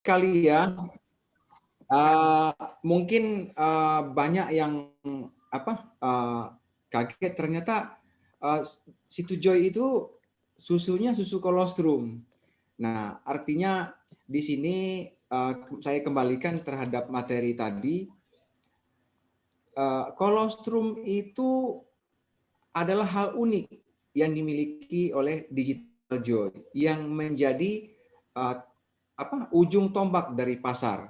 kali ya. Mungkin banyak yang kaget ternyata situ Joy itu susunya susu kolostrum. Nah, artinya di sini saya kembalikan terhadap materi tadi. Kolostrum itu adalah hal unik yang dimiliki oleh Digital Joy yang menjadi ujung tombak dari pasar.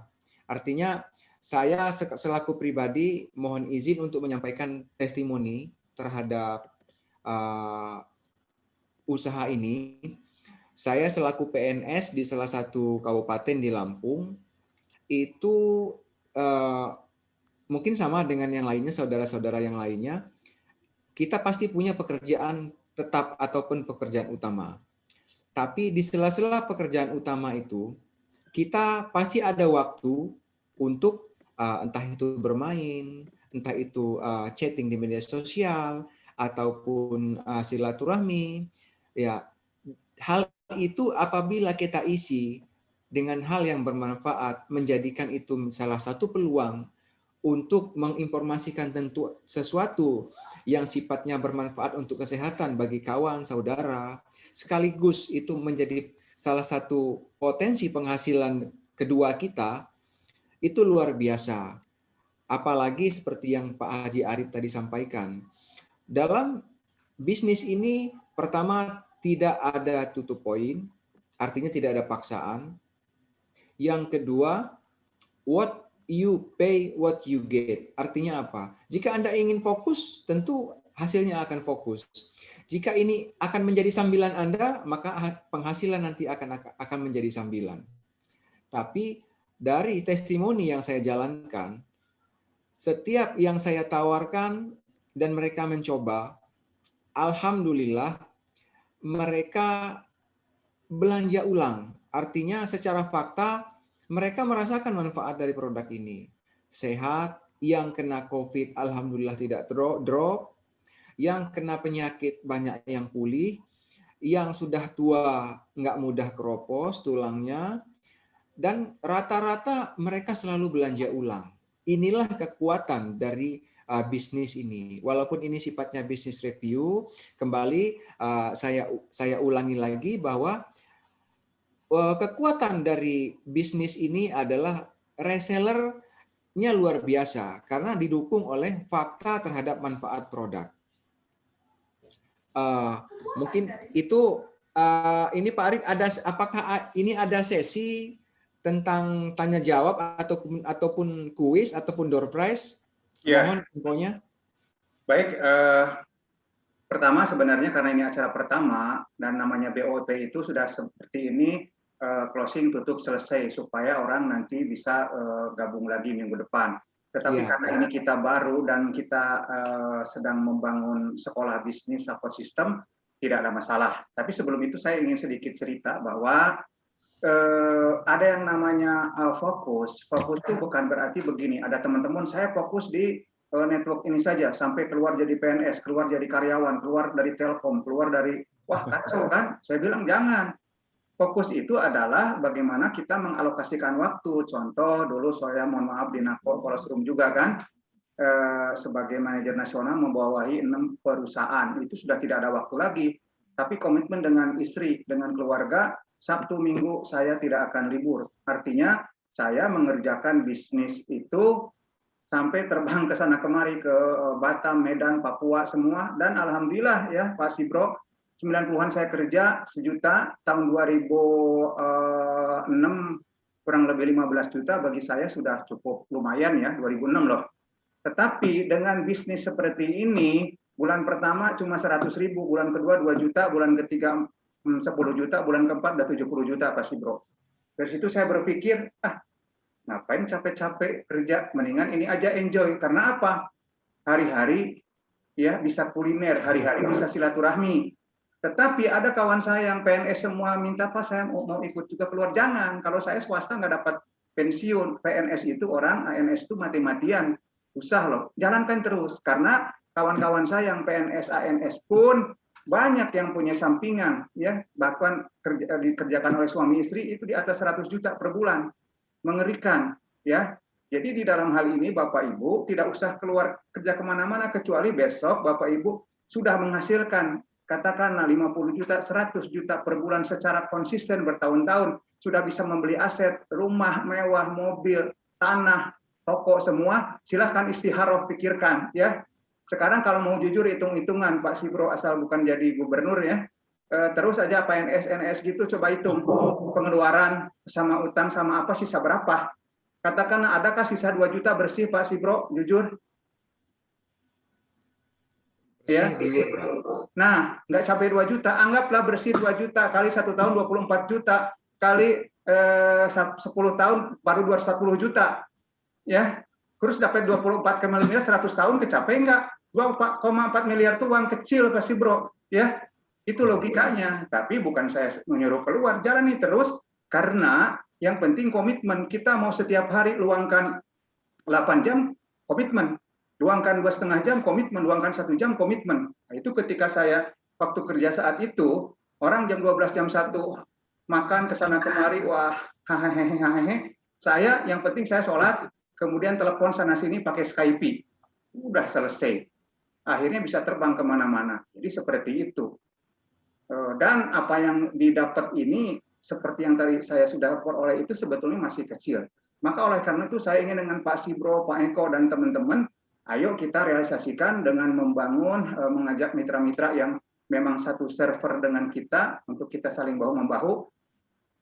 Artinya saya selaku pribadi mohon izin untuk menyampaikan testimoni terhadap usaha ini. Saya selaku PNS di salah satu kabupaten di Lampung itu mungkin sama dengan yang lainnya, saudara-saudara yang lainnya, kita pasti punya pekerjaan tetap ataupun pekerjaan utama. Tapi di sela-sela pekerjaan utama itu, kita pasti ada waktu untuk entah itu bermain, entah itu chatting di media sosial, ataupun silaturahmi. Ya, hal itu apabila kita isi dengan hal yang bermanfaat, menjadikan itu salah satu peluang untuk menginformasikan sesuatu yang sifatnya bermanfaat untuk kesehatan bagi kawan, saudara, sekaligus itu menjadi salah satu potensi penghasilan kedua kita, itu luar biasa. Apalagi seperti yang Pak Haji Arif tadi sampaikan. Dalam bisnis ini, pertama tidak ada tutup poin, artinya tidak ada paksaan. Yang kedua, what you pay, what you get. Artinya apa? Jika Anda ingin fokus, tentu hasilnya akan fokus. Jika ini akan menjadi sambilan Anda, maka penghasilan nanti akan menjadi sambilan. Tapi dari testimoni yang saya jalankan, setiap yang saya tawarkan dan mereka mencoba, alhamdulillah mereka belanja ulang. Artinya secara fakta mereka merasakan manfaat dari produk ini. Sehat, yang kena COVID alhamdulillah tidak drop, yang kena penyakit banyak yang pulih, yang sudah tua nggak mudah keropos tulangnya, dan rata-rata mereka selalu belanja ulang. Inilah kekuatan dari bisnis ini. Walaupun ini sifatnya bisnis review, kembali saya ulangi lagi bahwa kekuatan dari bisnis ini adalah resellernya luar biasa karena didukung oleh fakta terhadap manfaat produk. Mungkin itu ini Pak Arif, apakah ini ada sesi tentang tanya jawab ataupun kuis ataupun door prize? Mohon infonya. Baik, pertama sebenarnya karena ini acara pertama dan namanya BOT itu sudah seperti ini, closing tutup selesai supaya orang nanti bisa gabung lagi minggu depan. Tetapi karena ini kita baru dan kita sedang membangun sekolah bisnis support system, tidak ada masalah. Tapi sebelum itu saya ingin sedikit cerita bahwa ada yang namanya fokus. Fokus itu bukan berarti begini, ada teman-teman saya fokus di network ini saja sampai keluar jadi PNS, keluar jadi karyawan, keluar dari Telkom, keluar dari wah kacau kan? Saya bilang jangan. Fokus itu adalah bagaimana kita mengalokasikan waktu. Contoh dulu saya mohon maaf di Nako Kolostrum juga kan, sebagai manajer nasional membawahi 6 perusahaan. Itu sudah tidak ada waktu lagi. Tapi komitmen dengan istri, dengan keluarga, Sabtu Minggu saya tidak akan libur. Artinya saya mengerjakan bisnis itu sampai terbang ke sana kemari ke Batam, Medan, Papua semua, dan alhamdulillah ya Pak Sibro, 90-an saya kerja 1 juta, tahun 2006 kurang lebih 15 juta, bagi saya sudah cukup lumayan ya, 2006 loh. Tetapi dengan bisnis seperti ini, bulan pertama cuma 100.000, bulan kedua 2 juta, bulan ketiga 10 juta, bulan keempat udah 70 juta Pak Sibro. Dari situ saya berpikir, ngapain capek-capek kerja, mendingan ini aja enjoy. Karena apa? Hari-hari ya bisa kuliner, hari-hari bisa silaturahmi. Tetapi ada kawan saya yang PNS semua minta, Pak saya mau ikut juga keluar. Jangan, kalau saya swasta nggak dapat pensiun. PNS itu orang, ANS itu mati-matian. Usah loh, jalankan terus. Karena kawan-kawan saya yang PNS, ANS pun banyak yang punya sampingan, ya bahkan dikerjakan oleh suami istri itu di atas 100 juta per bulan. mengerikan, ya. Jadi di dalam hal ini Bapak Ibu tidak usah keluar kerja kemana-mana kecuali besok Bapak Ibu sudah menghasilkan katakanlah 50 juta, 100 juta per bulan secara konsisten bertahun-tahun, sudah bisa membeli aset, rumah mewah, mobil, tanah, toko semua, silahkan istikharah pikirkan ya. Sekarang kalau mau jujur hitung-hitungan Pak Sibro asal bukan jadi gubernur ya, terus aja PNS, NS gitu coba hitung pengeluaran sama utang sama apa sisa berapa. Katakanlah adakah sisa 2 juta bersih Pak Sibro, jujur? Ya. Nah, nggak sampai 2 juta, anggaplah bersih 2 juta kali 1 tahun 24 juta kali 10 tahun baru 240 juta. Ya. Terus dapat 24 miliar 100 tahun kecapai nggak? 2,4 miliar itu uang kecil Pak Sibro, ya. Itu logikanya, tapi bukan saya menyuruh keluar, jalani terus karena yang penting komitmen. Kita mau setiap hari luangkan 8 jam, komitmen. Luangkan 2,5 jam, komitmen. Luangkan 1 jam, komitmen. Nah, itu ketika saya waktu kerja saat itu, orang jam 12, jam 1 makan kesana kemari, wah, hahehe. Saya, yang penting saya sholat, kemudian telepon sana-sini pakai Skype. Udah selesai. Akhirnya bisa terbang kemana-mana. Jadi seperti itu. Dan apa yang didapat ini, seperti yang tadi saya sudah peroleh itu sebetulnya masih kecil. Maka oleh karena itu saya ingin dengan Pak Sibro, Pak Eko, dan teman-teman, ayo kita realisasikan dengan membangun, mengajak mitra-mitra yang memang satu server dengan kita, untuk kita saling bahu-membahu,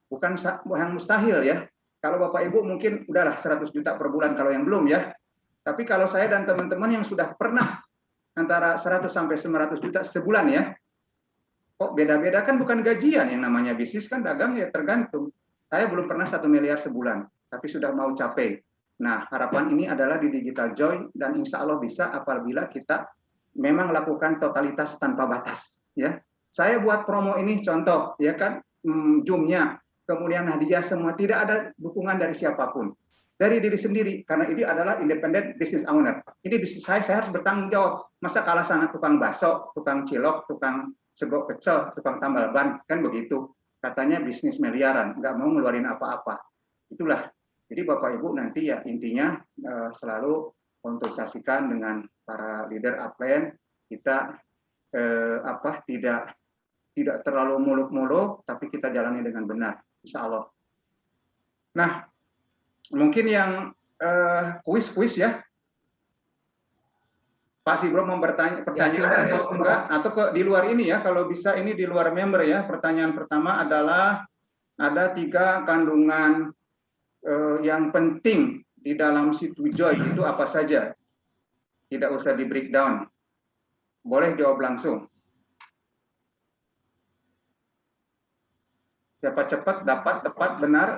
bukan yang mustahil ya. Kalau Bapak Ibu mungkin udahlah 100 juta per bulan kalau yang belum ya. Tapi kalau saya dan teman-teman yang sudah pernah antara 100 sampai 900 juta sebulan ya, kok beda-beda, kan bukan gajian, yang namanya bisnis kan dagang ya tergantung. Saya belum pernah 1 miliar sebulan, tapi sudah mau capai. Nah, harapan ini adalah di Digital Joy dan insya Allah bisa apabila kita memang lakukan totalitas tanpa batas. Ya, saya buat promo ini contoh, ya kan, Zoom-nya, kemudian hadiah semua, tidak ada dukungan dari siapapun. Dari diri sendiri, karena ini adalah independent business owner. Ini bisnis saya harus bertanggung jawab. Masa kalah sama tukang bakso, tukang cilok, tukang sego pecel, tukang tambal ban, kan begitu. Katanya bisnis miliaran, nggak mau ngeluarin apa-apa. Itulah. Jadi Bapak Ibu nanti ya intinya selalu konsultasikan dengan para leader upline, kita tidak terlalu muluk-muluk, tapi kita jalani dengan benar, insya Allah. Nah, mungkin yang kuis ya. Pak Sibro mau bertanya pertanyaan atau enggak, atau di luar ini ya, kalau bisa ini di luar member ya. Pertanyaan pertama adalah ada 3 kandungan yang penting di dalam situ Joy, itu apa saja? Tidak usah di breakdown. Boleh jawab langsung. Siapa cepat dapat tepat benar.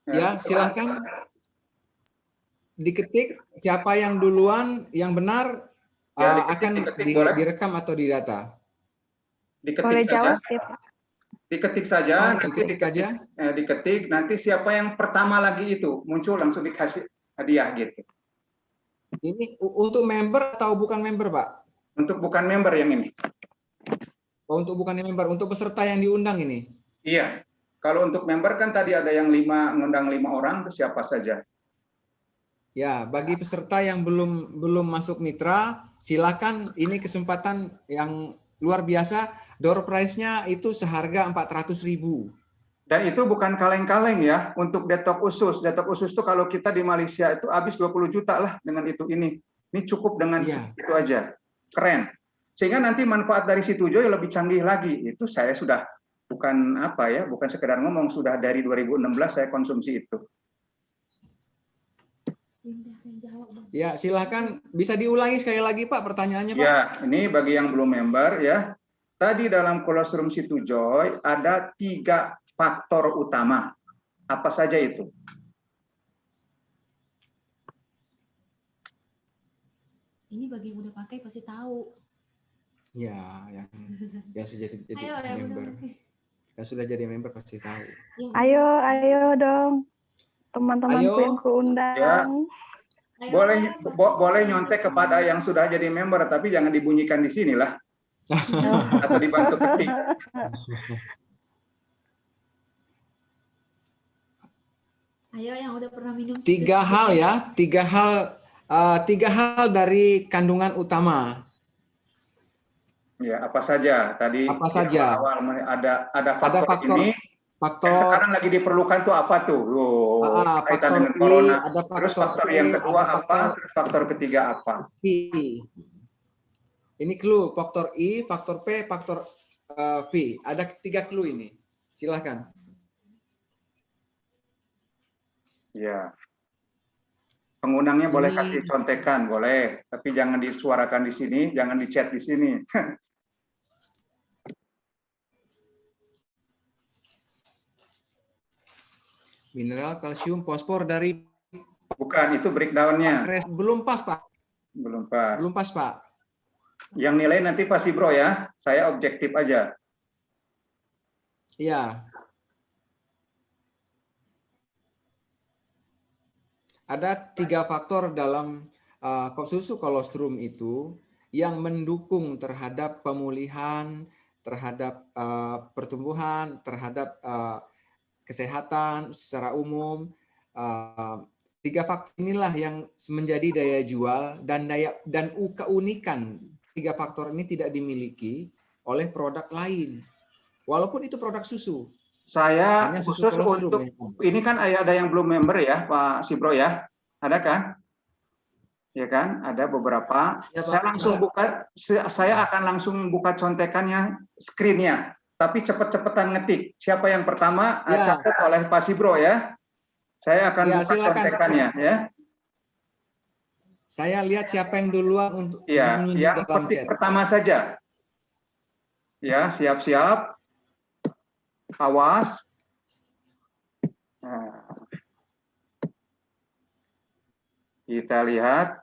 Ya, silahkan diketik siapa yang duluan yang benar. Ya, akan direkam atau didata? Diketik boleh saja. Jawab, ya, Pak. Diketik saja. Diketik aja. Diketik. Nanti siapa yang pertama lagi itu muncul langsung dikasih hadiah gitu. Ini untuk member atau bukan member, Pak? Untuk bukan member yang ini. Oh, untuk bukan member, untuk peserta yang diundang ini? Iya. Kalau untuk member kan tadi ada yang ngundang 5 orang, itu siapa saja? Ya, bagi peserta yang belum masuk mitra, silakan, ini kesempatan yang luar biasa. Door prize-nya itu seharga 400.000. Dan itu bukan kaleng-kaleng ya, untuk detok usus. Detok usus itu kalau kita di Malaysia itu habis 20 juta lah dengan itu ini. Ini cukup dengan itu aja. Keren. Sehingga nanti manfaat dari situ Joy lebih canggih lagi. Itu saya sudah bukan bukan sekedar ngomong, sudah dari 2016 saya konsumsi itu. Ya, silakan, bisa diulangi sekali lagi Pak pertanyaannya Pak. Ya, ini bagi yang belum member ya. Tadi dalam kolostrum situ Joy ada 3 faktor utama. Apa saja itu? Ini bagi yang udah pakai pasti tahu. Ya, yang sudah jadi member. Yang sudah jadi member pasti tahu. Ayo dong. Teman-temanku yang kuundang. Ya. Boleh nyontek kepada yang sudah jadi member, tapi jangan dibunyikan di sini lah. Atau dibantu ketik. Ayo yang udah pernah minum Tiga split hal chicken. ya, tiga hal dari kandungan utama. Ya, apa saja tadi Apa di saja? awal-awal ada Ada faktor ini yang faktor sekarang lagi diperlukan tuh apa tuh? Oh, kaitan faktor dengan I, corona. ada Terus faktor faktor yang E, kedua ada faktor apa? Terus faktor ketiga apa? P. Ini clue, faktor I, faktor P, faktor V. Ada 3 clue ini. Silahkan. Ya. Pengundangnya boleh Ini kasih contekan, boleh, tapi jangan disuarakan di sini, jangan di chat di sini. mineral, kalsium, fosfor dari Bukan, itu breakdown-nya. belum pas, Pak. Belum pas. Belum pas, Pak. Yang nilai nanti pasti bro ya, saya objektif aja. Iya. Ada 3 faktor dalam susu kolostrum itu yang mendukung terhadap pemulihan, terhadap pertumbuhan, terhadap kesehatan secara umum. 3 faktor inilah yang menjadi daya jual dan keunikan 3 faktor ini tidak dimiliki oleh produk lain. Walaupun itu produk susu. Saya Hanya susu khusus kolostrum. untuk ini kan ada yang belum member ya Pak Sibro ya, ada kan? Ya kan, ada beberapa. Ya, Pak. Saya langsung buka, saya akan langsung buka contekannya, screen-nya. Tapi cepet-cepetan ngetik. Siapa yang pertama? Ya. Catat oleh Pak Sibro ya. Saya akan Ya, buka silakan. contekannya ya. Saya lihat siapa yang duluan untuk Ya, menunjuk yang dalam petik chat. pertama saja. Ya, siap-siap. Awas. Nah, kita lihat.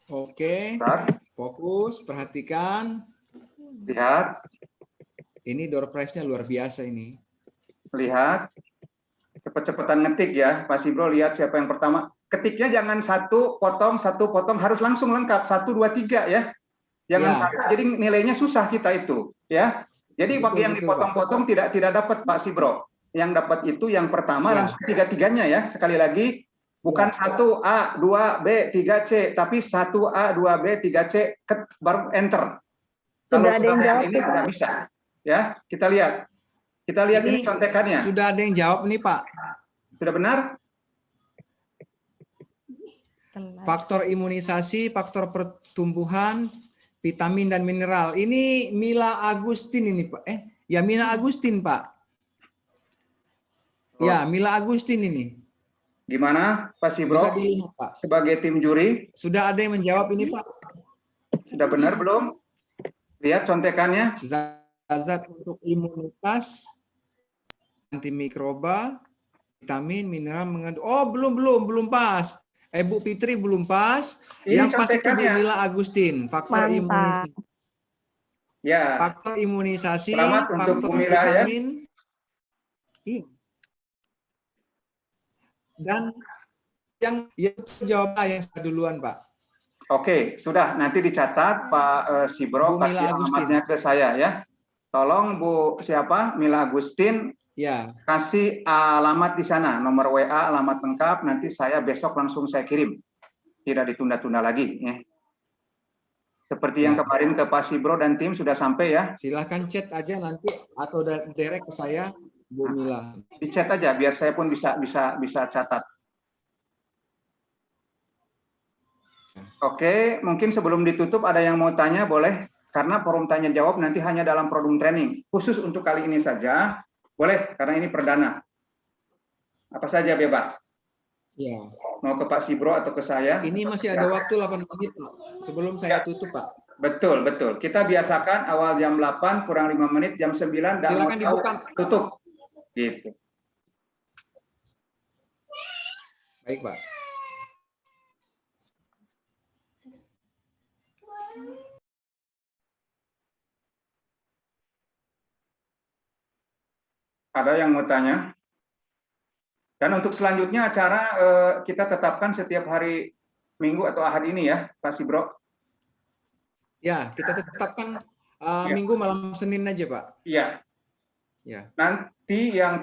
Oke, Bentar. fokus, perhatikan. Lihat, Ini door prize-nya luar biasa ini. lihat. Cepet-cepetan ngetik ya, Pak Sibro. Lihat siapa yang pertama. Ketiknya jangan satu potong, harus langsung lengkap. 1, 2, 3 ya. Jangan Ya. satu, jadi nilainya susah kita itu. Ya. Jadi bagi yang Betul, dipotong-potong tidak dapat Pak Sibro. Yang dapat itu yang pertama Ya. langsung 3-3-nya ya. Sekali lagi, bukan 1A, 2B, 3C, tapi 1A, 2B, 3C, baru enter. Kalau Sudah ada yang sudah jawab yang ini tuh, Pak. tidak bisa. Ya, kita lihat. Kita lihat ini contekannya. Sudah ada yang jawab nih, Pak. Sudah benar? Faktor imunisasi, faktor pertumbuhan, vitamin dan mineral. Ini Mila Agustin ini, Pak. Ya Mila Agustin, Pak. Ya, Mila Agustin ini. Gimana, Pak Sibro? Bisa dilihat, Pak. Sebagai tim juri, Sudah ada yang menjawab ini, Pak. sudah benar belum? Lihat contekannya. Zat untuk imunitas, antimikroba, vitamin, mineral mengandung. Oh, belum pas. Bu Fitri belum pas. Ini Yang pas itu Bu contekannya. Mila Agustin. Faktor Mantap. imunisasi. Ya. Faktor imunisasi, Selamat untuk faktor Bu Mila, ya. vitamin. Iya. Dan yang jawab yang duluan, Pak. Oke, sudah. Nanti dicatat Pak Sibro Bu Mila kasih Agustin. alamatnya ke saya ya. Tolong Bu siapa? Mila Agustin. Ya. Kasih alamat di sana, nomor WA, alamat lengkap. Nanti saya besok langsung saya kirim. Tidak ditunda-tunda lagi. Ya. Seperti yang kemarin ke Pak Sibro dan tim sudah sampai ya. Silahkan chat aja nanti atau direct ke saya, Bu Mila. Di chat aja biar saya pun bisa catat. Oke, mungkin sebelum ditutup ada yang mau tanya boleh, karena forum tanya jawab nanti hanya dalam produk training. Khusus untuk kali ini saja, boleh karena ini perdana. Apa saja bebas. Ya. Mau ke Pak Sibro atau ke saya? Ini masih ada waktu 8 menit, Pak. Sebelum saya tutup, Pak. Betul. Kita biasakan awal jam 8 kurang 5 menit, jam 9 dan silakan dibuka. Tutup. Gitu. Baik, Pak. Ada yang mau tanya? Dan untuk selanjutnya acara kita tetapkan setiap hari Minggu atau Ahad ini ya, Pak Sibro? Ya, kita tetapkan Ya. Minggu malam Senin aja, Pak. Iya. Ya. Nanti yang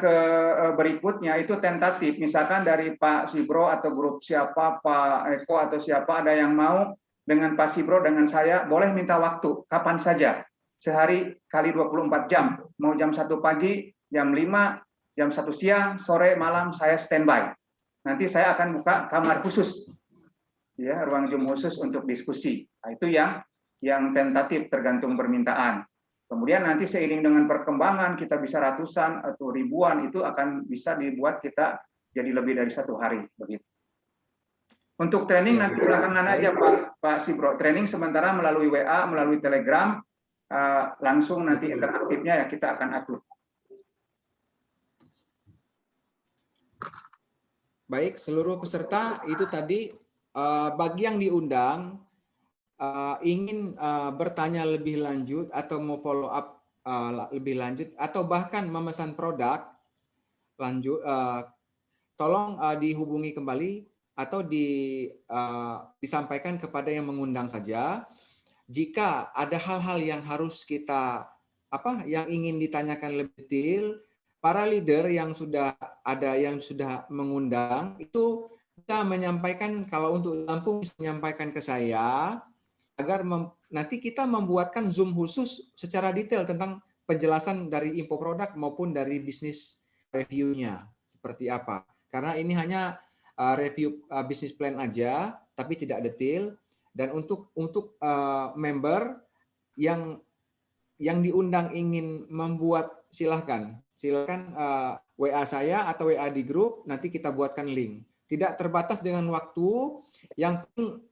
berikutnya itu tentatif. Misalkan dari Pak Sibro atau grup siapa, Pak Eko atau siapa ada yang mau dengan Pak Sibro dengan saya boleh minta waktu kapan saja. Sehari kali 24 jam. Mau jam 1 pagi, jam 5, jam 1 siang, sore, malam saya standby. Nanti saya akan buka kamar khusus. Ya, ruang Zoom khusus untuk diskusi. Nah, itu yang tentatif tergantung permintaan. Kemudian nanti seiring dengan perkembangan kita bisa ratusan atau ribuan, itu akan bisa dibuat kita jadi lebih dari 1 hari begitu. Untuk training nanti belakangan aja Pak Sibro. Training sementara melalui WA, melalui Telegram, langsung nanti interaktifnya ya kita akan upload. Baik, seluruh peserta itu tadi bagi yang diundang ingin bertanya lebih lanjut atau mau follow up lebih lanjut atau bahkan memesan produk lanjut, tolong dihubungi kembali atau disampaikan kepada yang mengundang saja. Jika ada hal-hal yang harus kita yang ingin ditanyakan lebih detail, para leader yang sudah ada yang sudah mengundang itu bisa menyampaikan, kalau untuk Lampung bisa menyampaikan ke saya agar nanti kita membuatkan Zoom khusus secara detail tentang penjelasan dari info produk maupun dari bisnis review-nya seperti apa. Karena ini hanya review bisnis plan aja, tapi tidak detail. Dan untuk member yang diundang ingin membuat, silahkan WA saya atau WA di grup, nanti kita buatkan link. Tidak terbatas dengan waktu, yang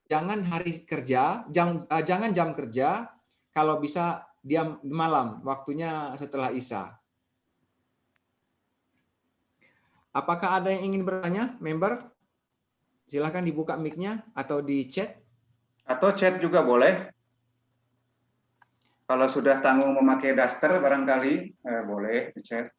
jangan hari kerja, jangan jam kerja, kalau bisa dia malam, waktunya setelah Isya. Apakah ada yang ingin bertanya, member? Silahkan dibuka mic-nya atau di chat. Atau chat juga boleh. Kalau sudah tanggung memakai daster barangkali boleh di chat.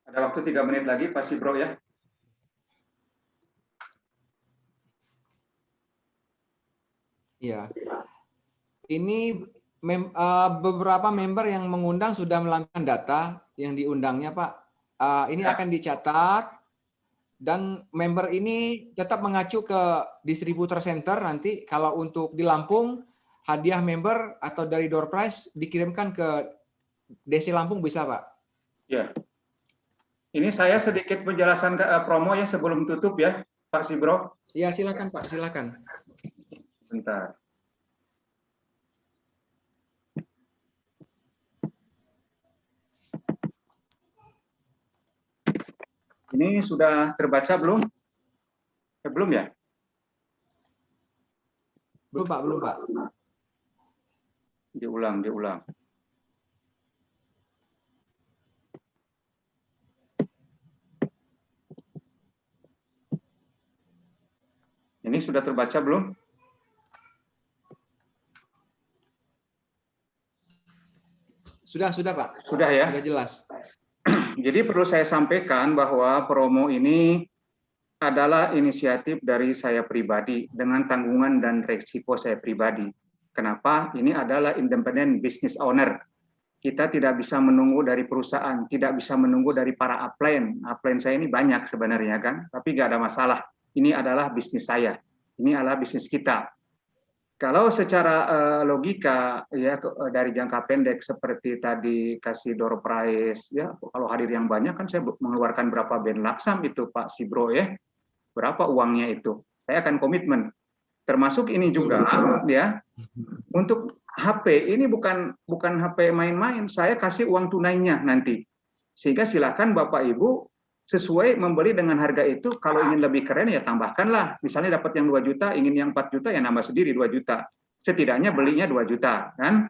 Ada waktu 3 menit lagi, Pak Sibro ya. Iya. Ini beberapa member yang mengundang sudah melampirkan data yang diundangnya, Pak. Ini akan dicatat dan member ini tetap mengacu ke distributor center nanti. Kalau untuk di Lampung, hadiah member atau dari door prize dikirimkan ke DC Lampung bisa, Pak? Ya. Ini saya sedikit penjelasan promo ya sebelum tutup ya, Pak Sibro. Iya, silakan Pak, silakan. Bentar. Ini sudah terbaca belum? Belum ya? Belum Pak, belum Pak. Diulang. Ini sudah terbaca belum? Sudah Pak. Sudah ya? Sudah jelas. Jadi perlu saya sampaikan bahwa promo ini adalah inisiatif dari saya pribadi dengan tanggungan dan resiko saya pribadi. Kenapa? Ini adalah independent business owner. Kita tidak bisa menunggu dari perusahaan, tidak bisa menunggu dari para upline. Upline saya ini banyak sebenarnya kan, tapi nggak ada masalah. Ini adalah bisnis saya, ini adalah bisnis kita. Kalau secara logika ya dari jangka pendek seperti tadi kasih door prize ya, kalau hadir yang banyak kan saya mengeluarkan berapa band laksam itu Pak Sibro ya, berapa uangnya itu, saya akan komitmen. Termasuk ini juga ya, untuk HP ini bukan HP main-main, saya kasih uang tunainya nanti, sehingga silakan Bapak Ibu sesuai membeli dengan harga itu. Kalau ingin lebih keren ya tambahkanlah, misalnya dapat yang 2 juta, ingin yang 4 juta ya nambah sendiri 2 juta, setidaknya belinya 2 juta kan.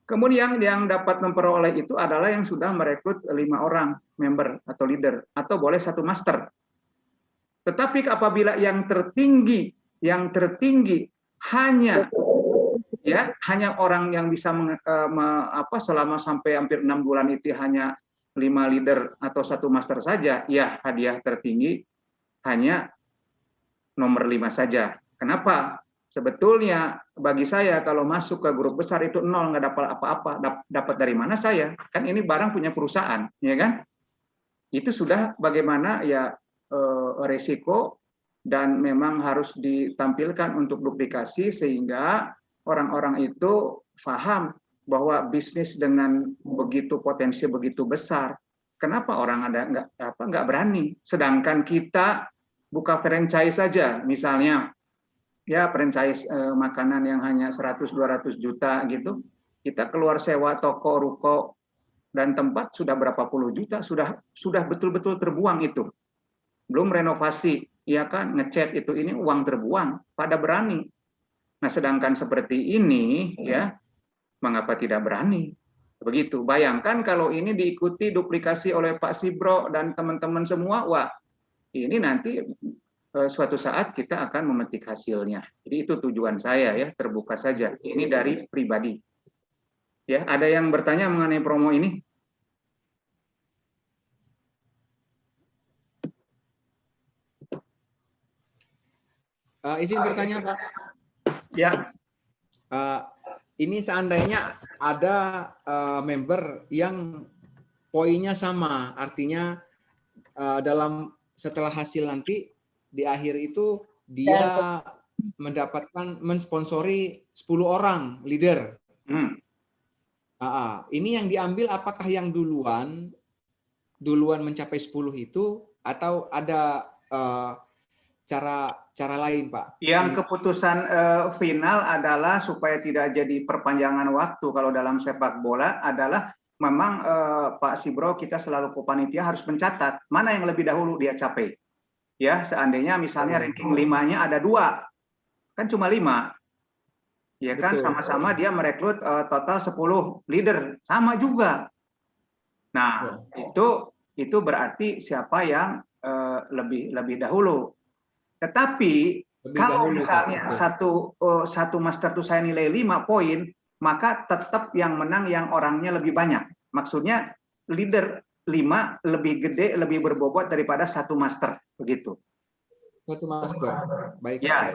Kemudian yang dapat memperoleh itu adalah yang sudah merekrut 5 orang member atau leader, atau boleh 1 master. Tetapi apabila yang tertinggi hanya hanya orang yang bisa selama sampai hampir 6 bulan itu hanya 5 leader atau 1 master saja, ya hadiah tertinggi hanya nomor 5 saja. Kenapa? Sebetulnya bagi saya kalau masuk ke grup besar itu 0, nggak dapat apa-apa. Dapat dari mana saya? Kan ini barang punya perusahaan, ya kan? Itu sudah bagaimana ya resiko dan memang harus ditampilkan untuk duplikasi sehingga orang-orang itu paham bahwa bisnis dengan begitu potensi begitu besar, kenapa orang nggak berani? Sedangkan kita buka franchise saja, misalnya ya franchise makanan yang hanya 100-200 juta gitu, kita keluar sewa toko, ruko dan tempat sudah berapa puluh juta, sudah betul-betul terbuang itu. Belum renovasi, ya kan, ngecat itu ini uang terbuang, pada berani. Nah, sedangkan seperti ini ya, mengapa tidak berani? Begitu. Bayangkan kalau ini diikuti duplikasi oleh Pak Sibro dan teman-teman semua, wah, ini nanti suatu saat kita akan memetik hasilnya. Jadi itu tujuan saya ya, terbuka saja. Ini dari pribadi. Ya, ada yang bertanya mengenai promo ini? Izin bertanya, Pak. Ya. Ini seandainya ada member yang poinnya sama, artinya setelah hasil nanti di akhir itu dia mendapatkan mensponsori 10 orang leader. Ini yang diambil apakah yang duluan mencapai 10 itu atau ada cara lain, Pak? Yang keputusan final adalah supaya tidak jadi perpanjangan waktu kalau dalam sepak bola adalah memang Pak Sibro kita selaku panitia harus mencatat mana yang lebih dahulu dia capai. Ya, seandainya misalnya ranking 5-nya ada 2, kan cuma 5. Ya kan, sama-sama dia merekrut total 10 leader, sama juga. Nah, itu berarti siapa yang lebih dahulu. Tetapi kalau misalnya satu master itu saya nilai 5 poin, maka tetap yang menang yang orangnya lebih banyak. Maksudnya leader 5 lebih gede, lebih berbobot daripada satu master, begitu. Satu master, baik. Ya,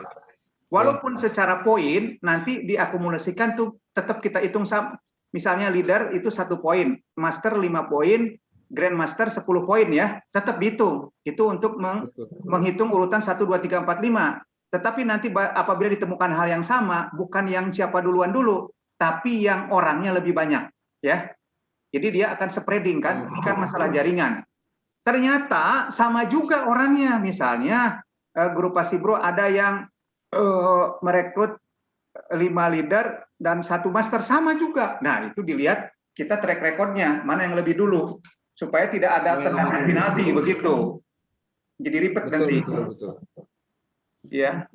walaupun secara poin nanti diakumulasikan tuh tetap kita hitung sama. Misalnya leader itu 1 poin, master 5 poin, grandmaster 10 poin ya, tetap dihitung. Itu untuk menghitung urutan 1, 2, 3, 4, 5. Tetapi nanti apabila ditemukan hal yang sama, bukan yang siapa duluan dulu, tapi yang orangnya lebih banyak, ya. Jadi dia akan spreading kan, ini kan masalah jaringan. Ternyata sama juga orangnya, misalnya grup Pak Sibro ada yang merekrut 5 leader dan 1 master, sama juga. Nah, itu dilihat kita track recordnya, mana yang lebih dulu, supaya tidak ada tendangan penalti, begitu. Jadi ribet nanti. Betul. Ya.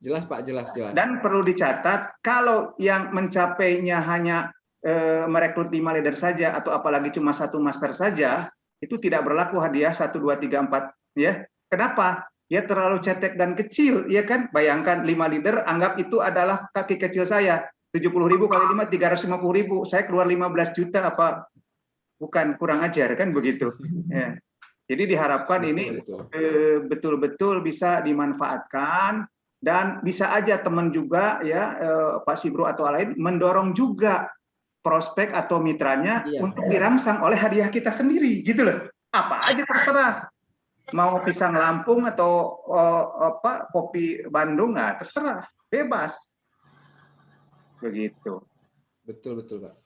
Jelas, Pak, jelas. Dan perlu dicatat, kalau yang mencapainya hanya merekrut 5 leader saja, atau apalagi cuma 1 master saja, itu tidak berlaku hadiah 1, 2, 3, 4. Ya. Kenapa? Ya terlalu cetek dan kecil, ya kan? Bayangkan 5 leader, anggap itu adalah kaki kecil saya. 70.000 kali 5, 350.000. Saya keluar 15 juta, apa? Bukan, kurang ajar, kan begitu. Ya. Jadi diharapkan ini betul-betul bisa dimanfaatkan, dan bisa aja teman juga ya Pak Sibro atau lain mendorong juga prospek atau mitranya untuk dirangsang oleh hadiah kita sendiri, gitu loh. Apa aja terserah. Mau pisang Lampung atau kopi Bandung, nggak terserah, bebas. Begitu. Betul, Pak.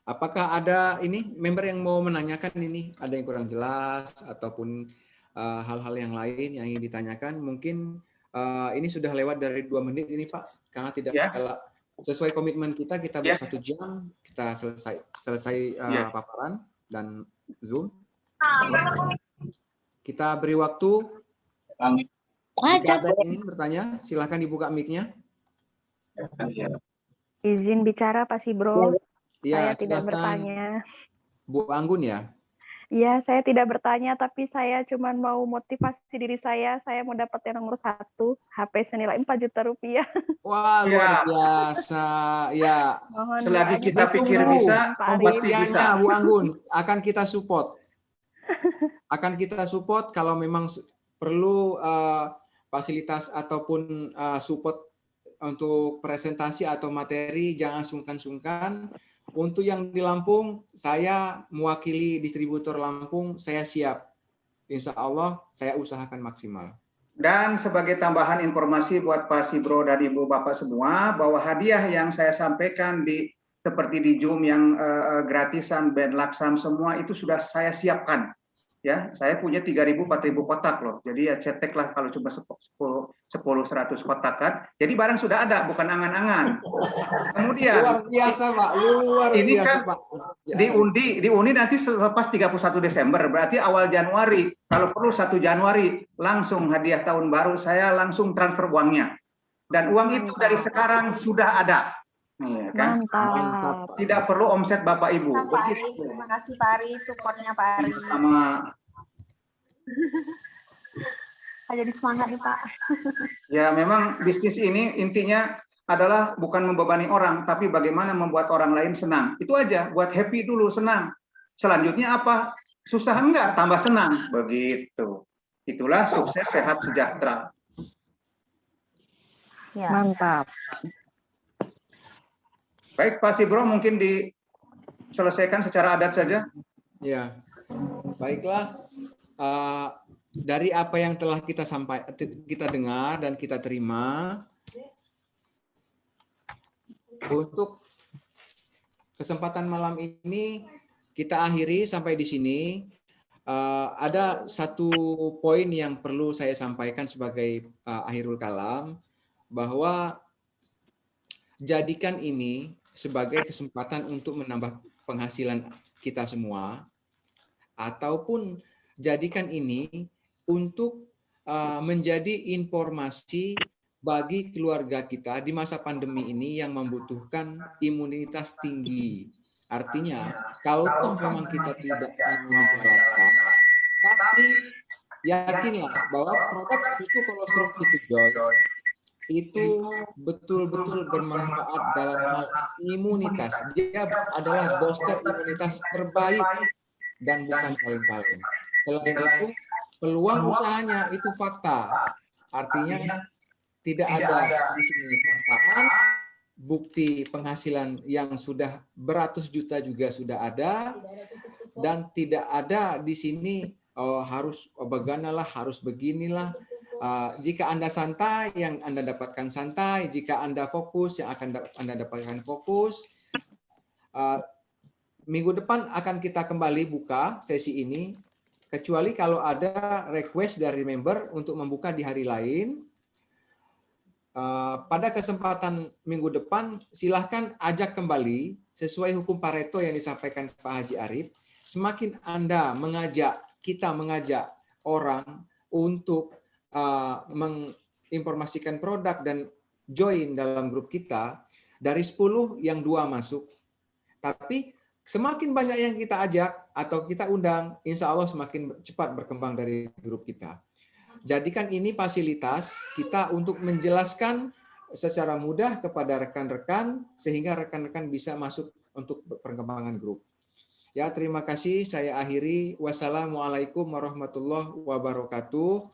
Apakah ada member yang mau menanyakan ini? Ada yang kurang jelas ataupun hal-hal yang lain yang ingin ditanyakan? Mungkin ini sudah lewat dari 2 menit ini, Pak, karena tidak sesuai komitmen kita baru 1 jam kita selesai paparan dan Zoom. Kita beri waktu. Jika ada yang ingin bertanya, silakan dibuka mic-nya. Izin bicara, Pak Sibro. Ya, Saya tidak bertanya. Bu Anggun ya? Ya, saya tidak bertanya, tapi saya cuma mau motivasi diri saya. Saya mau dapat yang nomor 1, HP senilai 4 juta rupiah. Wah, luar Ya, biasa. Ya, Mohon selagi doanya kita pikir ditunggu bisa, Pak Arif. pasti pembuktiannya, bisa. Bu Anggun. Akan kita support. Akan kita support kalau memang perlu fasilitas ataupun support untuk presentasi atau materi, jangan sungkan-sungkan. Untuk yang di Lampung, saya mewakili distributor Lampung, saya siap. Insya Allah saya usahakan maksimal. Dan sebagai tambahan informasi buat Pak Sibro dan Ibu Bapak semua, bahwa hadiah yang saya sampaikan seperti di Zoom yang gratisan, band Laksam semua itu sudah saya siapkan. Ya, saya punya 3.000 4.000 kotak loh. Jadi ya ceteklah kalau cuma 10 100 kotak kan. Jadi barang sudah ada, bukan angan-angan. Kemudian Luar biasa, Pak. Luar ini biasa, kan Pak. diundi nanti selepas 31 Desember, berarti awal Januari. Kalau perlu 1 Januari langsung hadiah tahun baru, saya langsung transfer uangnya. Dan uang itu dari sekarang sudah ada. Nih, kan? Mantap. Tidak perlu omset Bapak Ibu. Pak Ari, terima kasih Pak Ari, supportnya Pak Ari. Sama Jadi semangat nih Pak. ya memang bisnis ini intinya adalah bukan membebani orang, tapi bagaimana membuat orang lain senang. Itu aja, buat happy dulu, senang. Selanjutnya apa? Susah enggak, tambah senang. Begitu. Itulah sukses, sehat, sejahtera. Ya. Mantap. Baik, Pak Sibro, mungkin diselesaikan secara adat saja. Ya, baiklah. Dari apa yang telah kita dengar dan kita terima, untuk kesempatan malam ini kita akhiri sampai di sini. Ada satu poin yang perlu saya sampaikan sebagai akhirul kalam, bahwa jadikan ini sebagai kesempatan untuk menambah penghasilan kita semua, ataupun jadikan ini untuk menjadi informasi bagi keluarga kita di masa pandemi ini yang membutuhkan imunitas tinggi. Artinya, kalau toh memang kita tidak ingin gejala, tapi yakinlah bahwa produk susu kolostrum itu Joy itu betul-betul bermanfaat dalam hal imunitas. Dia adalah booster imunitas terbaik dan bukan kaleng-kaleng. Selain itu, peluang usahanya itu fakta. Artinya tidak ada di sini paksaan, bukti penghasilan yang sudah beratus juta juga sudah ada, dan tidak ada di sini harus baganalah, harus beginilah. Jika Anda santai, yang Anda dapatkan santai. Jika Anda fokus, yang akan Anda dapatkan fokus. Minggu depan akan kita kembali buka sesi ini, kecuali kalau ada request dari member untuk membuka di hari lain. Pada kesempatan minggu depan, silahkan ajak kembali sesuai hukum Pareto yang disampaikan Pak Haji Arif. Semakin Anda kita mengajak orang untuk menginformasikan produk dan join dalam grup kita, dari 10 yang 2 masuk. Tapi semakin banyak yang kita ajak atau kita undang, insya Allah semakin cepat berkembang dari grup kita. Jadikan ini fasilitas kita untuk menjelaskan secara mudah kepada rekan-rekan, sehingga rekan-rekan bisa masuk untuk perkembangan grup. Ya, terima kasih. Saya akhiri. Wassalamualaikum warahmatullahi wabarakatuh.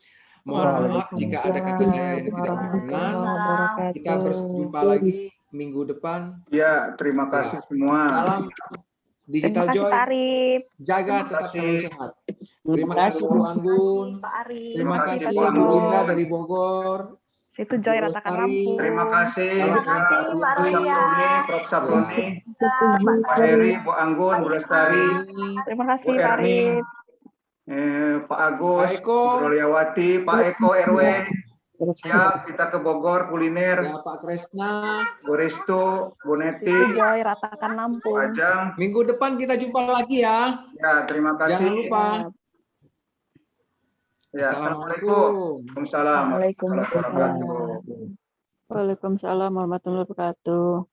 Mohon maaf jika ada kata saya yang tidak berkenan. Kita berjumpa lagi minggu depan. Ya, terima kasih semua. Salam Digital Terima kasih Joy. Pak Arif. Jaga tetap selalu sehat. Terima kasih Bu Anggun. Pak Ari. Terima kasih Bu Bu Anggun. Linda dari Bogor. Itu Joy Bu ratakan Lestari. lampu. Terima kasih. Salam Pak Arya. Prof. Sabroni, Pak Heri, Bu Anggun, Bu Lestari, Terima kasih Bu Pak Erni, Arif. Pak Agus, Pak Eko. Bu Rolyawati, Pak Eko RW. Siap, kita ke Bogor kuliner. Ya, Pak Kresna. Bu Ristu, Bu Neti, Itu Joy ratakan Bu lampu. Ajang. Minggu depan kita jumpa lagi ya. Ya, terima kasih. Jangan lupa. Ya, Assalamualaikum. Waalaikumsalam. Waalaikumsalam. Warahmatullahi wabarakatuh. Waalaikumsalam warahmatullahi wabarakatuh.